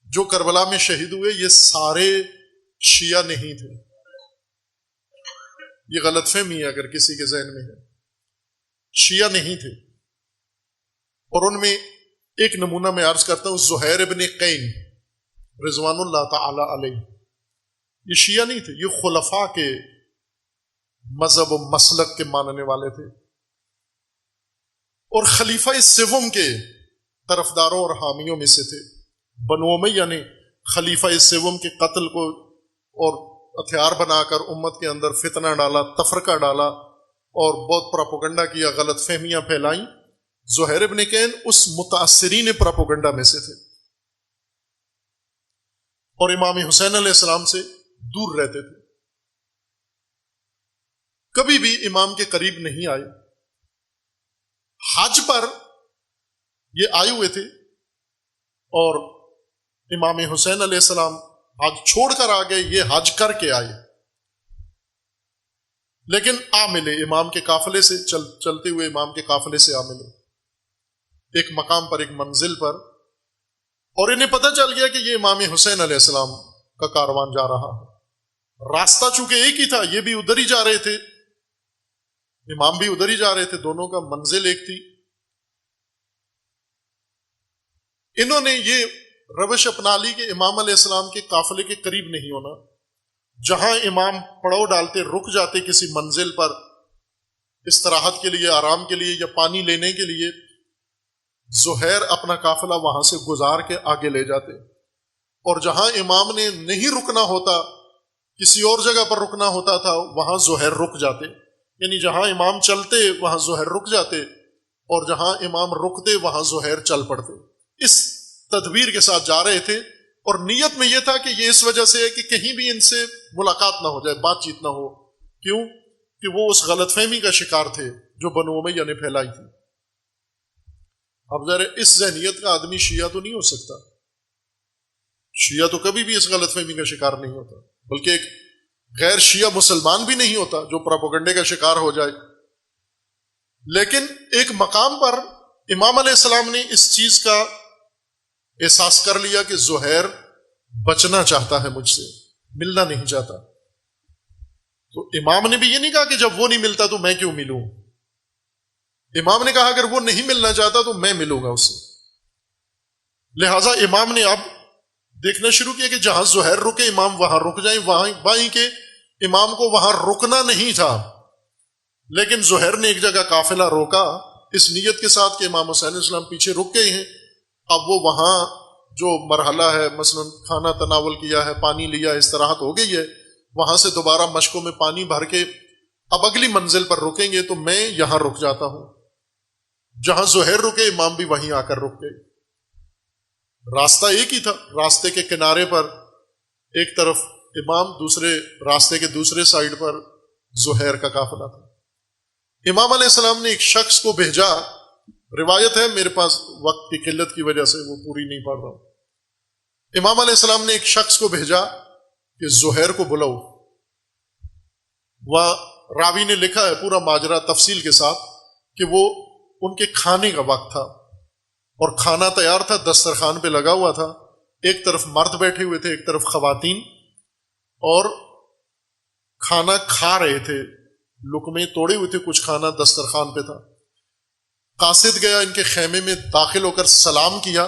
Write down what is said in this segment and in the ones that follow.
جو کربلا میں شہید ہوئے یہ سارے شیعہ نہیں تھے. یہ غلط فہمی ہے اگر کسی کے ذہن میں ہے. شیعہ نہیں تھے. اور ان میں ایک نمونہ میں عرض کرتا ہوں، زہیر ابن قین رضوان اللہ تعالی علیہ، یہ شیعہ نہیں تھے، یہ خلفاء کے مذہب و مسلک کے ماننے والے تھے، اور خلیفہ سوم کے طرفداروں اور حامیوں میں سے تھے. بنو امیہ نے خلیفہ سوم کے قتل کو اور ہتھیار بنا کر امت کے اندر فتنہ ڈالا، تفرقہ ڈالا اور بہت پراپوگنڈا کیا، غلط فہمیاں پھیلائیں. زہیر ابن قین اس متاثرین پراپوگنڈا میں سے تھے، اور امام حسین علیہ السلام سے دور رہتے تھے، کبھی بھی امام کے قریب نہیں آئے. حج پر یہ آئے ہوئے تھے، اور امام حسین علیہ السلام حج چھوڑ کر آ گئے، یہ حج کر کے آئے، لیکن آ ملے امام کے قافلے سے، چلتے ہوئے امام کے قافلے سے آ ملے ایک مقام پر، ایک منزل پر، اور انہیں پتہ چل گیا کہ یہ امام حسین علیہ السلام کا کاروان جا رہا ہے. راستہ چونکہ ایک ہی تھا، یہ بھی ادھر ہی جا رہے تھے، امام بھی ادھر ہی جا رہے تھے، دونوں کا منزل ایک تھی. انہوں نے یہ روش اپنا لی کہ امام علیہ السلام کے قافلے کے قریب نہیں ہونا. جہاں امام پڑاؤ ڈالتے، رک جاتے کسی منزل پر استراحت کے لیے، آرام کے لیے یا پانی لینے کے لیے، زہیر اپنا قافلہ وہاں سے گزار کے آگے لے جاتے. اور جہاں امام نے نہیں رکنا ہوتا، کسی اور جگہ پر رکنا ہوتا تھا، وہاں زہیر رک جاتے. یعنی جہاں امام چلتے وہاں زہیر رک جاتے، اور جہاں امام رکتے وہاں زہیر چل پڑتے. اس تدبیر کے ساتھ جا رہے تھے، اور نیت میں یہ تھا کہ یہ اس وجہ سے ہے کہ کہیں بھی ان سے ملاقات نہ ہو جائے، بات چیت نہ ہو. کیوں؟ کہ وہ اس غلط فہمی کا شکار تھے جو بنو امیہ نے پھیلائی تھی. اب ذرا اس ذہنیت کا آدمی شیعہ تو نہیں ہو سکتا. شیعہ تو کبھی بھی اس غلط فہمی کا شکار نہیں ہوتا، بلکہ ایک غیر شیعہ مسلمان بھی نہیں ہوتا جو پراپوگنڈے کا شکار ہو جائے. لیکن ایک مقام پر امام علیہ السلام نے اس چیز کا احساس کر لیا کہ زہیر بچنا چاہتا ہے مجھ سے، ملنا نہیں چاہتا. تو امام نے بھی یہ نہیں کہا کہ جب وہ نہیں ملتا تو میں کیوں ملوں. امام نے کہا اگر وہ نہیں ملنا چاہتا تو میں ملوں گا اس سے. لہٰذا امام نے اب دیکھنا شروع کیا کہ جہاں زہیر رکے امام وہاں رک جائیں. وہیں کہ امام کو وہاں رکنا نہیں تھا، لیکن زہیر نے ایک جگہ قافلہ روکا اس نیت کے ساتھ کہ امام حسین علیہ السلام پیچھے رک گئے ہیں. اب وہ وہاں جو مرحلہ ہے، مثلا کھانا تناول کیا ہے، پانی لیا، استراحت ہو گئی ہے، وہاں سے دوبارہ مشکوں میں پانی بھر کے اب اگلی منزل پر رکیں گے، تو میں یہاں رک جاتا ہوں. جہاں زہیر رکے امام بھی وہیں آ کر رک گئے. راستہ ایک ہی تھا، راستے کے کنارے پر ایک طرف امام، دوسرے راستے کے دوسرے سائیڈ پر زہیر کا قافلہ تھا. امام علیہ السلام نے ایک شخص کو بھیجا، روایت ہے، میرے پاس وقت کی قلت کی وجہ سے وہ پوری نہیں پڑھ رہا ہوں. امام علیہ السلام نے ایک شخص کو بھیجا کہ زہیر کو بلاؤ. وہاں راوی نے لکھا ہے پورا ماجرا تفصیل کے ساتھ کہ وہ ان کے کھانے کا وقت تھا، اور کھانا تیار تھا، دسترخوان پہ لگا ہوا تھا. ایک طرف مرد بیٹھے ہوئے تھے، ایک طرف خواتین، اور کھانا کھا رہے تھے، لقمے توڑے ہوئے تھے، کچھ کھانا دسترخوان پہ تھا. قاصد گیا ان کے خیمے میں، داخل ہو کر سلام کیا،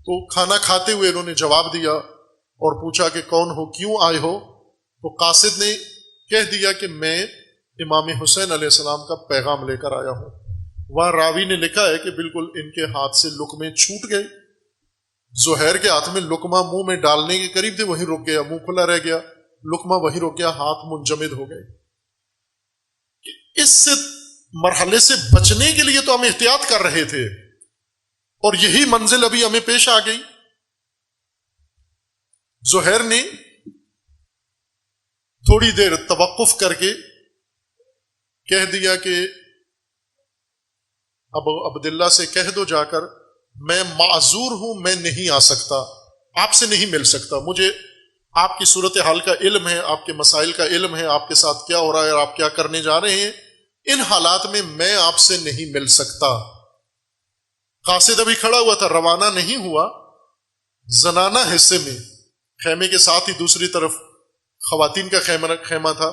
تو کھانا کھاتے ہوئے انہوں نے جواب دیا اور پوچھا کہ کون ہو، کیوں آئے ہو؟ تو قاصد نے کہہ دیا کہ میں امام حسین علیہ السلام کا پیغام لے کر آیا ہوں. وہاں راوی نے لکھا ہے کہ بالکل ان کے ہاتھ سے لقمے چھوٹ گئے. زہیر کے ہاتھ میں لقمہ منہ میں ڈالنے کے قریب تھے، وہیں رک گیا، منہ کھلا رہ گیا، لقمہ وہیں رک گیا، ہاتھ منجمد ہو گئے. اس سے مرحلے سے بچنے کے لیے تو ہم احتیاط کر رہے تھے، اور یہی منزل ابھی ہمیں پیش آ گئی. زہیر نے تھوڑی دیر توقف کر کے کہہ دیا کہ اب عبداللہ سے کہہ دو جا کر، میں معذور ہوں، میں نہیں آ سکتا، آپ سے نہیں مل سکتا، مجھے آپ کی صورتحال کا علم ہے، آپ کے مسائل کا علم ہے، آپ کے ساتھ کیا ہو رہا ہے اور آپ کیا کرنے جا رہے ہیں، ان حالات میں آپ سے نہیں مل سکتا. قاصد ابھی کھڑا ہوا تھا، روانہ نہیں ہوا. زنانہ حصے میں خیمے کے ساتھ ہی دوسری طرف خواتین کا خیمہ تھا.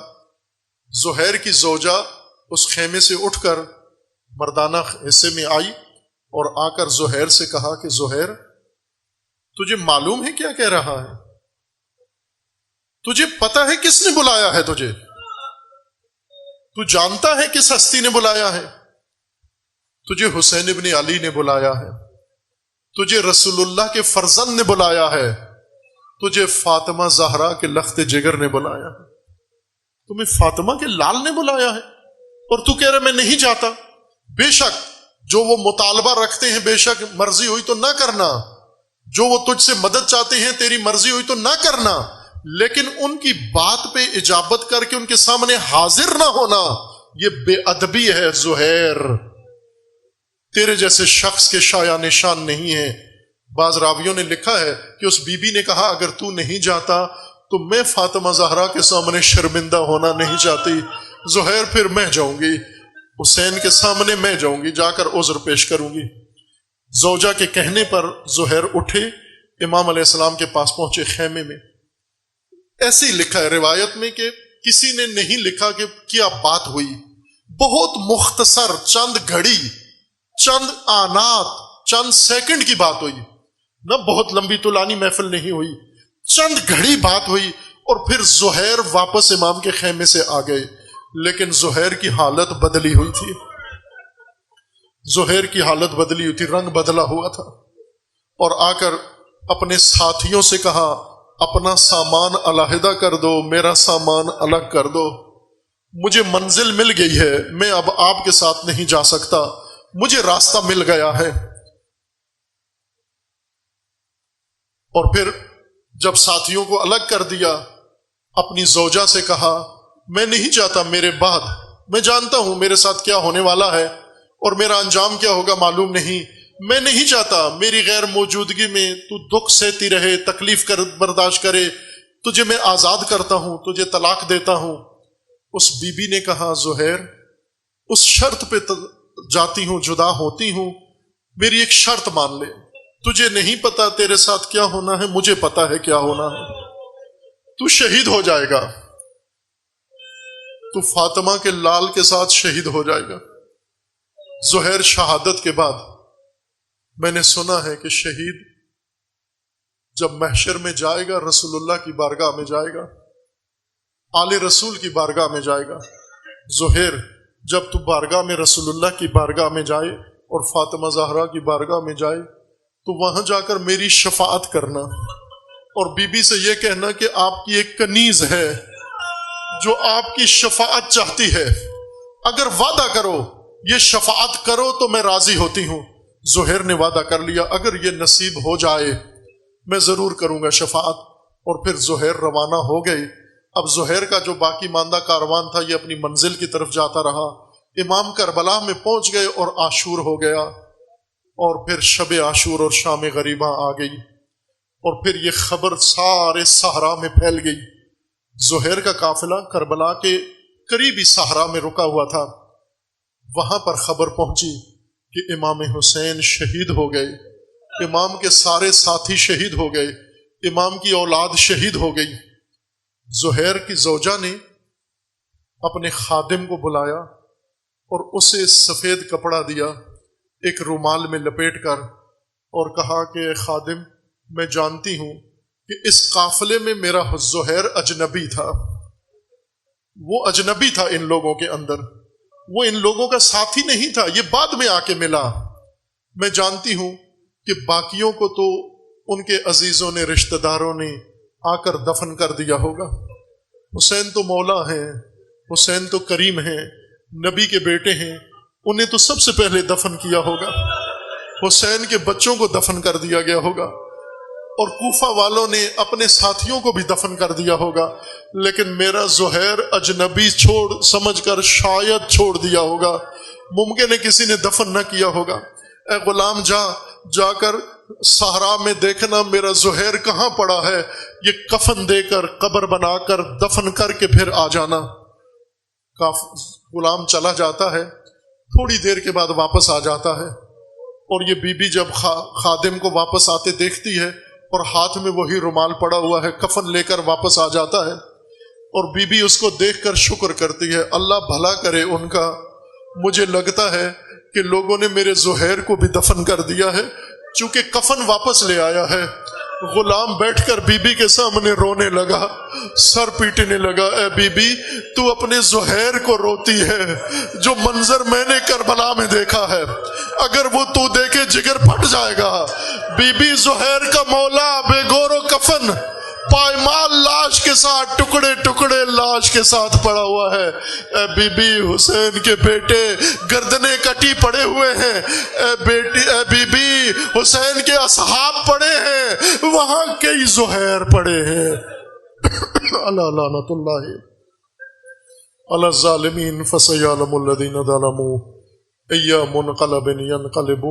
زہیر کی زوجہ اس خیمے سے اٹھ کر مردانہ حصے میں آئی اور آ کر زہیر سے کہا کہ زہیر تجھے معلوم ہے کیا کہہ رہا ہے؟ تجھے پتا ہے کس نے بلایا ہے تجھے؟ تو جانتا ہے کس ہستی نے بلایا ہے؟ تجھے حسین ابن علی نے بلایا ہے، تجھے رسول اللہ کے فرزند نے بلایا ہے، تجھے فاطمہ زہرا کے لخت جگر نے بلایا ہے، تمہیں فاطمہ کے لال نے بلایا ہے اور تو کہہ رہا میں نہیں جاتا. بے شک جو وہ مطالبہ رکھتے ہیں بے شک مرضی ہوئی تو نہ کرنا، جو وہ تجھ سے مدد چاہتے ہیں تیری مرضی ہوئی تو نہ کرنا، لیکن ان کی بات پہ اجابت کر کے ان کے سامنے حاضر نہ ہونا یہ بے ادبی ہے. زہیر تیرے جیسے شخص کے شایع نشان نہیں ہے. بعض راویوں نے لکھا ہے کہ اس بی بی نے کہا اگر تو نہیں جاتا تو میں فاطمہ زہرا کے سامنے شرمندہ ہونا نہیں چاہتی. زہیر پھر میں جاؤں گی، حسین کے سامنے میں جاؤں گی، جا کر عذر پیش کروں گی. زوجہ کے کہنے پر زہیر اٹھے، امام علیہ السلام کے پاس پہنچے خیمے میں. ایسے ہی لکھا ہے روایت میں کہ کسی نے نہیں لکھا کہ کیا بات ہوئی، بہت مختصر چند گھڑی، چند آنات، چند سیکنڈ کی بات ہوئی، نہ بہت لمبی طولانی محفل نہیں ہوئی، چند گھڑی بات ہوئی اور پھر زہیر واپس امام کے خیمے سے آ گئے. لیکن زہیر کی حالت بدلی ہوئی تھی، زہیر کی حالت بدلی ہوئی تھی، رنگ بدلا ہوا تھا، اور آ کر اپنے ساتھیوں سے کہا اپنا سامان علیحدہ کر دو، میرا سامان الگ کر دو، مجھے منزل مل گئی ہے، میں اب آپ کے ساتھ نہیں جا سکتا، مجھے راستہ مل گیا ہے. اور پھر جب ساتھیوں کو الگ کر دیا اپنی زوجہ سے کہا میں نہیں چاہتا میرے بعد، میں جانتا ہوں میرے ساتھ کیا ہونے والا ہے اور میرا انجام کیا ہوگا معلوم نہیں، میں نہیں چاہتا میری غیر موجودگی میں تو دکھ سہتی رہے، تکلیف برداشت کرے، تجھے میں آزاد کرتا ہوں، تجھے طلاق دیتا ہوں. اس بی بی نے کہا زہیر اس شرط پہ جاتی ہوں، جدا ہوتی ہوں، میری ایک شرط مان لے، تجھے نہیں پتا تیرے ساتھ کیا ہونا ہے، مجھے پتا ہے کیا ہونا ہے، تو شہید ہو جائے گا، تو فاطمہ کے لال کے ساتھ شہید ہو جائے گا. زہیر شہادت کے بعد میں نے سنا ہے کہ شہید جب محشر میں جائے گا رسول اللہ کی بارگاہ میں جائے گا، آل رسول کی بارگاہ میں جائے گا. زہیر جب تو بارگاہ میں رسول اللہ کی بارگاہ میں جائے اور فاطمہ زہرا کی بارگاہ میں جائے تو وہاں جا کر میری شفاعت کرنا اور بی بی سے یہ کہنا کہ آپ کی ایک کنیز ہے جو آپ کی شفاعت چاہتی ہے، اگر وعدہ کرو یہ شفاعت کرو تو میں راضی ہوتی ہوں. زہیر نے وعدہ کر لیا اگر یہ نصیب ہو جائے میں ضرور کروں گا شفاعت. اور پھر زہیر روانہ ہو گئے. اب زہیر کا جو باقی ماندہ کاروان تھا یہ اپنی منزل کی طرف جاتا رہا. امام کربلا میں پہنچ گئے اور عاشور ہو گیا، اور پھر شب عاشور اور شام غریبہ آ گئی، اور پھر یہ خبر سارے صحرا میں پھیل گئی. زہیر کا قافلہ کربلا کے قریبی صحرا میں رکا ہوا تھا، وہاں پر خبر پہنچی کہ امام حسین شہید ہو گئے، امام کے سارے ساتھی شہید ہو گئے، امام کی اولاد شہید ہو گئی. زہیر کی زوجہ نے اپنے خادم کو بلایا اور اسے سفید کپڑا دیا ایک رومال میں لپیٹ کر، اور کہا کہ خادم میں جانتی ہوں کہ اس قافلے میں میرا زہیر اجنبی تھا، وہ اجنبی تھا ان لوگوں کے اندر، وہ ان لوگوں کا ساتھی نہیں تھا، یہ بعد میں آ کے ملا. میں جانتی ہوں کہ باقیوں کو تو ان کے عزیزوں نے، رشتہ داروں نے آ کر دفن کر دیا ہوگا. حسین تو مولا ہیں، حسین تو کریم ہیں، نبی کے بیٹے ہیں، انہیں تو سب سے پہلے دفن کیا ہوگا، حسین کے بچوں کو دفن کر دیا گیا ہوگا، اور کوفہ والوں نے اپنے ساتھیوں کو بھی دفن کر دیا ہوگا، لیکن میرا زہیر اجنبی سمجھ کر شاید چھوڑ دیا ہوگا، ممکن ہے کسی نے دفن نہ کیا ہوگا. اے غلام جا کر صحرا میں دیکھنا میرا زہیر کہاں پڑا ہے، یہ کفن دے کر قبر بنا کر دفن کر کے پھر آ جانا. غلام چلا جاتا ہے، تھوڑی دیر کے بعد واپس آ جاتا ہے، اور یہ بی بی جب خادم کو واپس آتے دیکھتی ہے اور ہاتھ میں وہی رومال پڑا ہوا ہے، کفن لے کر واپس آ جاتا ہے، اور بی بی اس کو دیکھ کر شکر کرتی ہے، اللہ بھلا کرے ان کا، مجھے لگتا ہے کہ لوگوں نے میرے زہیر کو بھی دفن کر دیا ہے، چونکہ کفن واپس لے آیا ہے۔ غلام بیٹھ کر بی بی کے سامنے رونے لگا، سر پیٹنے لگا، اے بی بی تو اپنے زہیر کو روتی ہے، جو منظر میں نے کربلا میں دیکھا ہے، اگر وہ تو دیکھے جگر پھٹ جائے گا۔ بی بی زہیر کا مولا بے گور و کفن پائمال لاش کے ساتھ، ٹکڑے ٹکڑے لاش کے ساتھ پڑا ہوا ہے۔ اے بی بی حسین کے بیٹے گردنیں کٹی پڑے ہوئے ہیں، اے بی بی حسین کے اصحاب پڑے ہیں، وہاں کئی زہیر پڑے ہیں۔ اللہ لعنت اللہ علی الظالمین، فسیعلم الذین ظلموا ای منقلب ینقلبون۔